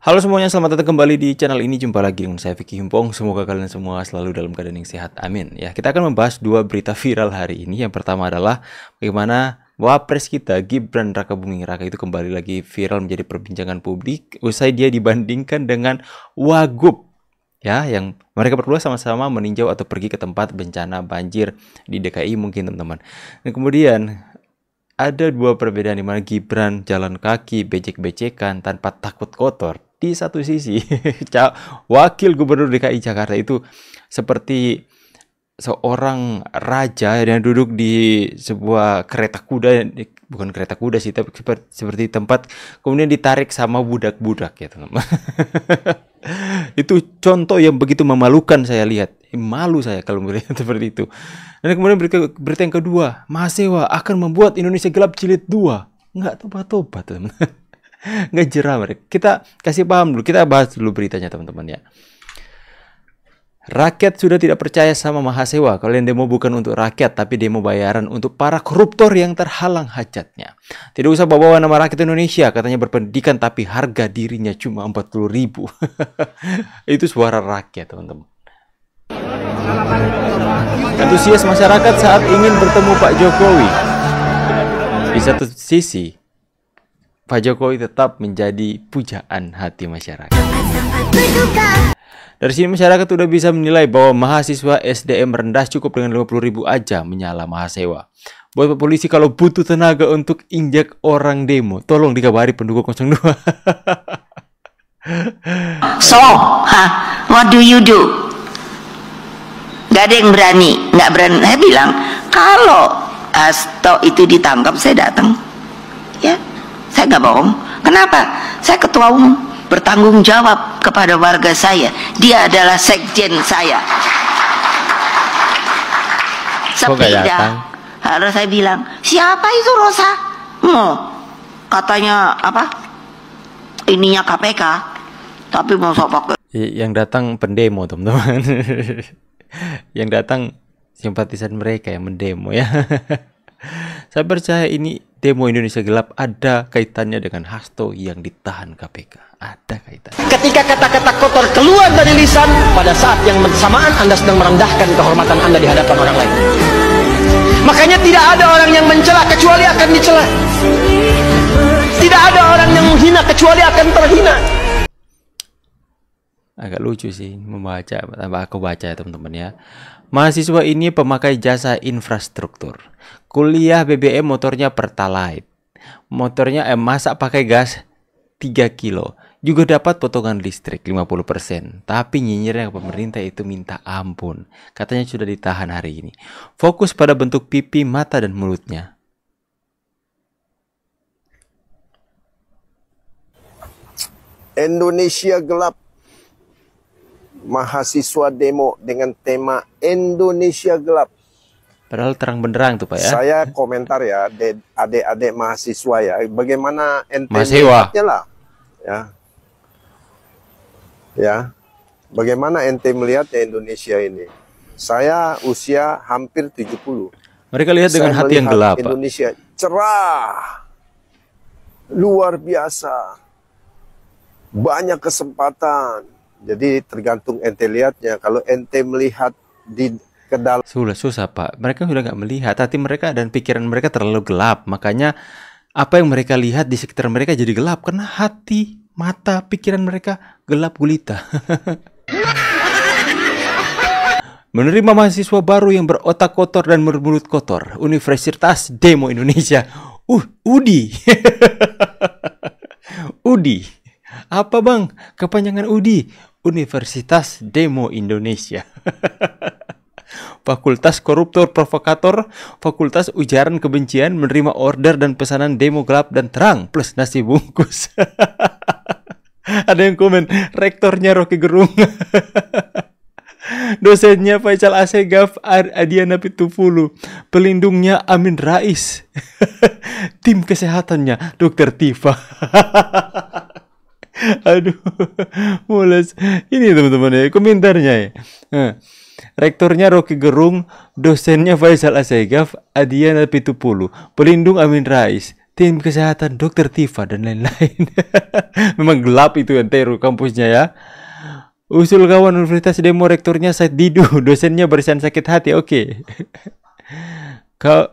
Halo semuanya, selamat datang kembali di channel ini. Jumpa lagi dengan saya Vicky Himpong. Semoga kalian semua selalu dalam keadaan yang sehat. Amin. Ya, kita akan membahas dua berita viral hari ini. Yang pertama adalah bagaimana Wapres kita Gibran Rakabuming Raka itu kembali lagi viral menjadi perbincangan publik usai dia dibandingkan dengan Wagub, ya, yang mereka berdua sama-sama meninjau atau pergi ke tempat bencana banjir di DKI mungkin, teman-teman. Dan kemudian ada dua perbedaan di mana Gibran jalan kaki becek-becekan tanpa takut kotor. Di satu sisi, wakil gubernur DKI Jakarta itu seperti seorang raja yang duduk di sebuah kereta kuda, bukan kereta kuda sih, tapi seperti tempat kemudian ditarik sama budak-budak, ya teman-teman. Itu contoh yang begitu memalukan saya lihat. Malu saya kalau melihat seperti itu. Dan kemudian berita yang kedua, mahasiswa akan membuat Indonesia gelap jilid 2. Nggak tobat-tobat, teman-teman. Nggak jerah mereka. Kita kasih paham dulu, kita bahas dulu beritanya, teman-teman, ya. Rakyat sudah tidak percaya sama mahasiswa. Kalian demo bukan untuk rakyat, tapi demo bayaran untuk para koruptor yang terhalang hajatnya. Tidak usah bawa nama rakyat Indonesia, katanya berpendidikan, tapi harga dirinya cuma 40.000. Itu suara rakyat, teman-teman. Antusias masyarakat saat ingin bertemu Pak Jokowi. Di satu sisi, Pak Jokowi tetap menjadi pujaan hati masyarakat. Dari sini masyarakat sudah bisa menilai bahwa mahasiswa SDM rendah cukup dengan 50.000 aja menyala mahasiswa. Buat polisi kalau butuh tenaga untuk injak orang demo, tolong dikabari pendukung 02. So, what do you do? Gak ada yang berani, nggak berani. Saya bilang, kalau Hasto itu ditangkap, saya datang. Ya, saya nggak bohong. Kenapa? Saya ketua umum, bertanggung jawab kepada warga saya. Dia adalah sekjen saya. Sepeda. Harus saya bilang, siapa itu Rosa? Katanya apa? Ininya KPK. Tapi mau sok pakai. Yang datang pendemo, teman-teman. Yang datang simpatisan mereka yang mendemo, ya. Saya percaya ini demo Indonesia gelap ada kaitannya dengan Hasto yang ditahan KPK. Ada kaitan. Ketika kata-kata kotor keluar dari lisan, pada saat yang bersamaan Anda sedang merendahkan kehormatan Anda di hadapan orang lain. Makanya tidak ada orang yang mencela kecuali akan dicela. Tidak ada orang yang menghina kecuali akan terhina. Agak lucu sih membaca, aku baca ya, teman-teman, ya. Mahasiswa ini pemakai jasa infrastruktur. Kuliah BBM, motornya Pertalite. Motornya masak pakai gas 3 kilo. Juga dapat potongan listrik 50%. Tapi nyinyirnya ke pemerintah itu minta ampun. Katanya sudah ditahan hari ini. Fokus pada bentuk pipi, mata, dan mulutnya. Indonesia gelap. Mahasiswa demo dengan tema Indonesia gelap. Padahal terang benderang tuh, Pak, ya. Saya komentar ya, adik-adik mahasiswa ya, bagaimana ente mahasiswa melihatnya lah, ya, bagaimana ente melihat Indonesia ini. Saya usia hampir 70. Mereka lihat dengan hati yang gelap, Pak. Indonesia cerah, luar biasa, banyak kesempatan. Jadi tergantung ente lihatnya. Kalau ente melihat ke dalam, susah, Pak. Mereka sudah nggak melihat. Hati mereka dan pikiran mereka terlalu gelap. Makanya apa yang mereka lihat di sekitar mereka jadi gelap. Karena hati, mata, pikiran mereka gelap gulita. Menerima mahasiswa baru yang berotak kotor dan bermulut kotor. Universitas Demo Indonesia. UDI. UDI. Apa, Bang? Kepanjangan UDI. Universitas Demo Indonesia. Fakultas Koruptor Provokator, Fakultas Ujaran Kebencian, menerima order dan pesanan demo gelap dan terang plus nasi bungkus. Ada yang komen, rektornya Rocky Gerung. Dosennya Faisal Asegaf Adiana Pitupulu, pelindungnya Amin Rais. Tim kesehatannya Dr. Tifa. Aduh, mules. Ini teman-teman ya, komentarnya ya. Rektornya Rocky Gerung, dosennya Faisal Asegaf, Adiana Pitupulu, pelindung Amin Rais, tim kesehatan, dokter Tifa, dan lain-lain. Memang gelap itu antero kampusnya ya. Usul kawan Universitas demo rektornya Said Didu, dosennya barisan sakit hati. Oke.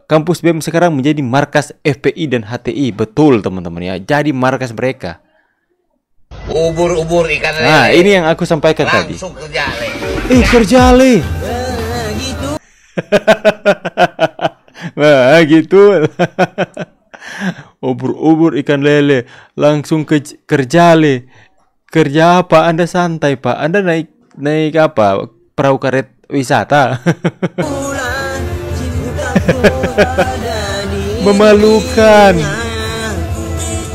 Kampus BEM sekarang menjadi markas FPI dan HTI. Betul teman-teman ya. Jadi markas mereka. Ubur-ubur ikan lele. Nah, ini yang aku sampaikan tadi. Langsung kerja le. Kerja le. Gitu. Nah, gitu. Ubur-ubur ikan lele. Langsung kerja le. Kerja apa? Anda santai, Pak. Anda naik apa? Perahu karet wisata. Memalukan.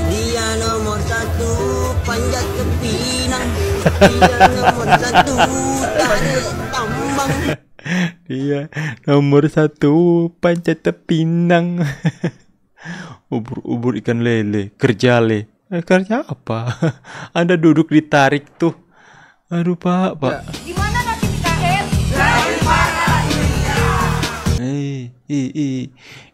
Dia nomor 1 panjat ke Pinang. Dia nomor 1 tarik tambang. Dia nomor 1 panjat ke Pinang. Ubur-ubur ikan lele. Kerja le. Kerja apa? Anda duduk ditarik tuh. Aduh Pak. Gimana nanti dikahit?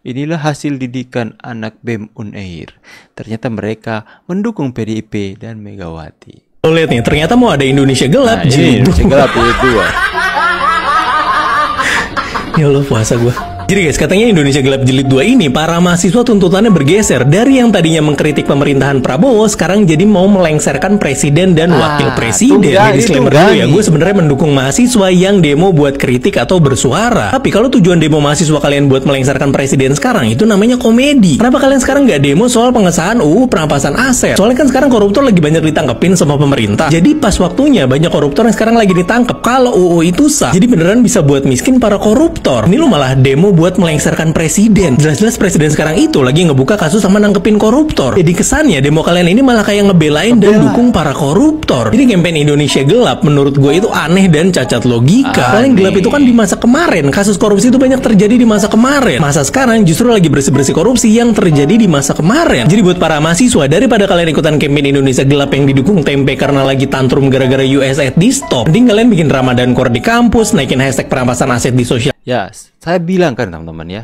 Inilah hasil didikan anak BEM Unair. Ternyata mereka mendukung PDIP dan Megawati. Lo lihat nih, ternyata mau ada Indonesia Gelap. Nah, ini Indonesia Gelap jilid 2. Ya Allah, puasa gue. Jadi guys, katanya Indonesia Gelap jilid 2 ini para mahasiswa tuntutannya bergeser dari yang tadinya mengkritik pemerintahan Prabowo sekarang jadi mau melengsarkan presiden dan wakil presiden. Ini disclaimer dulu ya, gue sebenarnya mendukung mahasiswa yang demo buat kritik atau bersuara. Tapi kalau tujuan demo mahasiswa kalian buat melengsarkan presiden sekarang itu namanya komedi. Kenapa kalian sekarang nggak demo soal pengesahan UU perampasan aset? Soalnya kan sekarang koruptor lagi banyak ditangkepin sama pemerintah. Jadi pas waktunya banyak koruptor yang sekarang lagi ditangkep. Kalau UU itu sah, jadi beneran bisa buat miskin para koruptor. Ini lo malah demo buat melengsarkan presiden. Jelas-jelas presiden sekarang itu lagi ngebuka kasus sama nangkepin koruptor. Jadi kesannya demo kalian ini malah kayak ngebelain dan dukung para koruptor. Jadi campaign Indonesia Gelap menurut gue itu aneh dan cacat logika. Paling gelap itu kan di masa kemarin. Kasus korupsi itu banyak terjadi di masa kemarin. Masa sekarang justru lagi bersih-bersih korupsi yang terjadi di masa kemarin. Jadi buat para mahasiswa, daripada kalian ikutan campaign Indonesia Gelap yang didukung tempe karena lagi tantrum gara-gara USAID di stop, mending kalian bikin Ramadan Core di kampus, naikin hashtag perampasan aset di sosial. Ya, saya bilang kan teman-teman ya,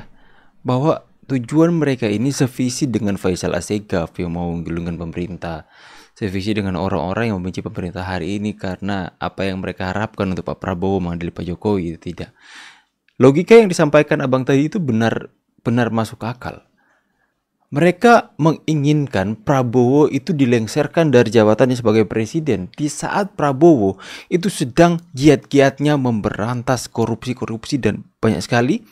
bahwa tujuan mereka ini sevisi dengan Faisal Assegaf yang mau menggulingkan pemerintah, sevisi dengan orang-orang yang membenci pemerintah hari ini karena apa yang mereka harapkan untuk Pak Prabowo mengadili Pak Jokowi itu tidak. Logika yang disampaikan abang tadi itu benar masuk akal. Mereka menginginkan Prabowo itu dilengsarkan dari jabatannya sebagai presiden di saat Prabowo itu sedang giat-giatnya memberantas korupsi dan banyak sekali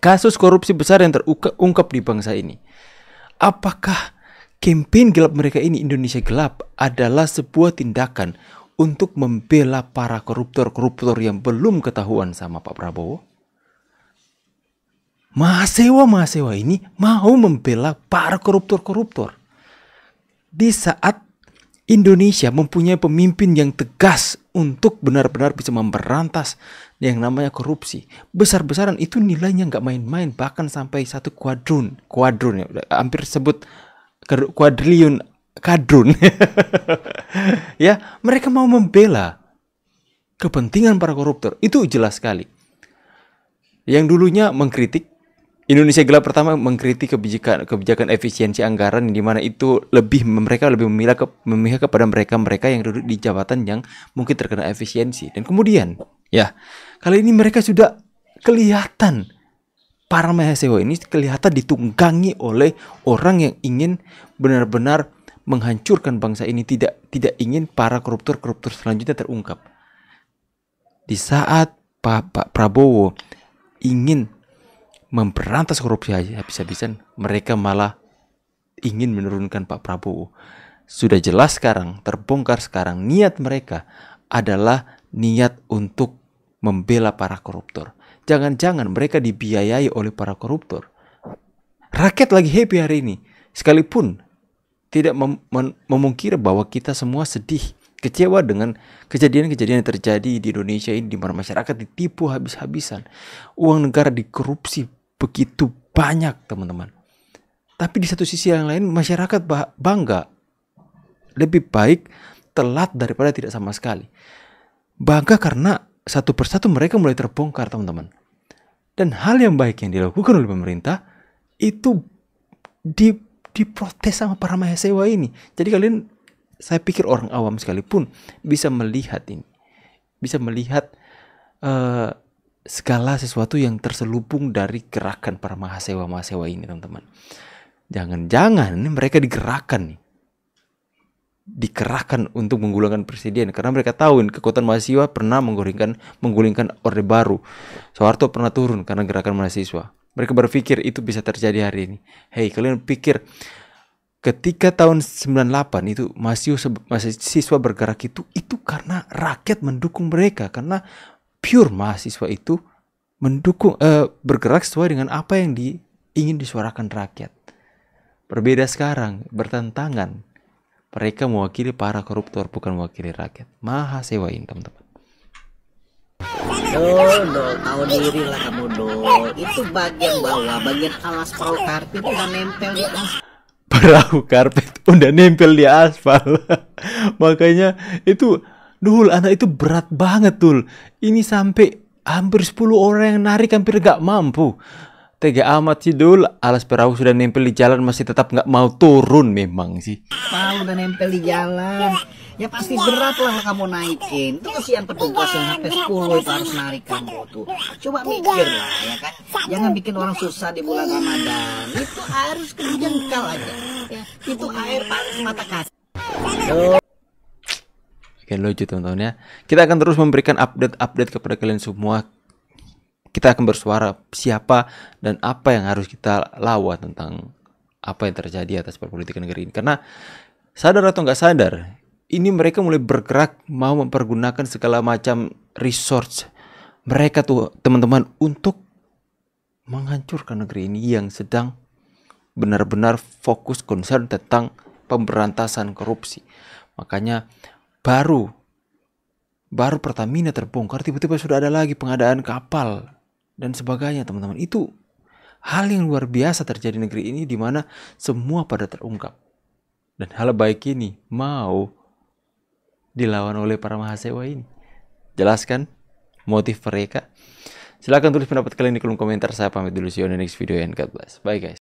kasus korupsi besar yang terungkap di bangsa ini. Apakah campaign gelap mereka ini, Indonesia Gelap, adalah sebuah tindakan untuk membela para koruptor yang belum ketahuan sama Pak Prabowo? Mahasiswa ini mau membela para koruptor di saat Indonesia mempunyai pemimpin yang tegas untuk benar-benar bisa memberantas yang namanya korupsi. Besar-besaran itu nilainya nggak main-main, bahkan sampai 1 kuadrun ya, hampir sebut kuadriliun kadrun. Ya, mereka mau membela kepentingan para koruptor. Itu jelas sekali. Yang dulunya mengkritik Indonesia Gelap pertama mengkritik kebijakan efisiensi anggaran, di mana itu mereka lebih memihak kepada mereka yang duduk di jabatan yang mungkin terkena efisiensi. Dan kemudian ya, kali ini mereka sudah kelihatan, para mahasiswa ini kelihatan ditunggangi oleh orang yang ingin benar-benar menghancurkan bangsa ini, tidak ingin para koruptor selanjutnya terungkap. Di saat Pak Prabowo ingin memberantas korupsi habis-habisan, mereka malah ingin menurunkan Pak Prabowo. Sudah jelas sekarang, terbongkar sekarang, niat mereka adalah niat untuk membela para koruptor. Jangan-jangan mereka dibiayai oleh para koruptor. Rakyat lagi happy hari ini, sekalipun tidak memungkiri bahwa kita semua sedih, kecewa dengan kejadian-kejadian yang terjadi di Indonesia ini, di mana masyarakat ditipu habis-habisan, uang negara dikorupsi begitu banyak teman-teman. Tapi di satu sisi yang lain masyarakat bangga, lebih baik telat daripada tidak sama sekali. Bangga karena satu persatu mereka mulai terbongkar teman-teman. Dan hal yang baik yang dilakukan oleh pemerintah itu diprotes sama para mahasiswa ini. Jadi kalian, saya pikir orang awam sekalipun bisa melihat ini, bisa melihat segala sesuatu yang terselubung dari gerakan para mahasiswa ini, teman-teman. Jangan-jangan ini mereka dikerahkan untuk menggulingkan presiden, karena mereka tahu kekuatan mahasiswa pernah menggulingkan Orde Baru. Soeharto pernah turun karena gerakan mahasiswa. Mereka berpikir itu bisa terjadi hari ini. Hei, kalian pikir ketika tahun 98 itu mahasiswa bergerak itu karena rakyat mendukung mereka, karena pure mahasiswa itu mendukung bergerak sesuai dengan apa yang ingin disuarakan rakyat. Berbeda sekarang, bertentangan. Mereka mewakili para koruptor, bukan mewakili rakyat. Mahasiswa ini, teman-teman. Tahu diri lah kamu, itu bagian bawah, bagian alas perahu karpet udah nempel di aspal. Perahu karpet udah nempel di aspal. Makanya itu, anak itu berat banget, Ini sampai hampir 10 orang yang narik hampir gak mampu. Tega amat sih, alas perahu sudah nempel di jalan masih tetap nggak mau turun memang sih. Tahu udah nempel di jalan, ya pasti berat lah kamu naikin. Itu kasihan petugas yang sampai 10 itu harus narik kamu tuh. Coba mikir lah ya kan, jangan bikin orang susah di bulan Ramadan. Itu harus kejengkal aja, ya. Itu air panas mata kasih. Oke, lucu teman-teman ya. Kita akan terus memberikan update kepada kalian semua. Kita akan bersuara siapa dan apa yang harus kita lawan tentang apa yang terjadi atas perpolitikan negeri ini. Karena sadar atau nggak sadar, ini mereka mulai bergerak mau mempergunakan segala macam resource mereka tuh, teman-teman, untuk menghancurkan negeri ini yang sedang benar-benar fokus concern tentang pemberantasan korupsi. Makanya baru Pertamina terbongkar, tiba-tiba sudah ada lagi pengadaan kapal dan sebagainya, teman-teman. Itu hal yang luar biasa terjadi di negeri ini, di mana semua pada terungkap. Dan hal baik ini mau dilawan oleh para mahasiswa ini. Jelaskan motif mereka. Silahkan tulis pendapat kalian di kolom komentar. Saya pamit dulu, see you on the next video and God bless. Bye guys.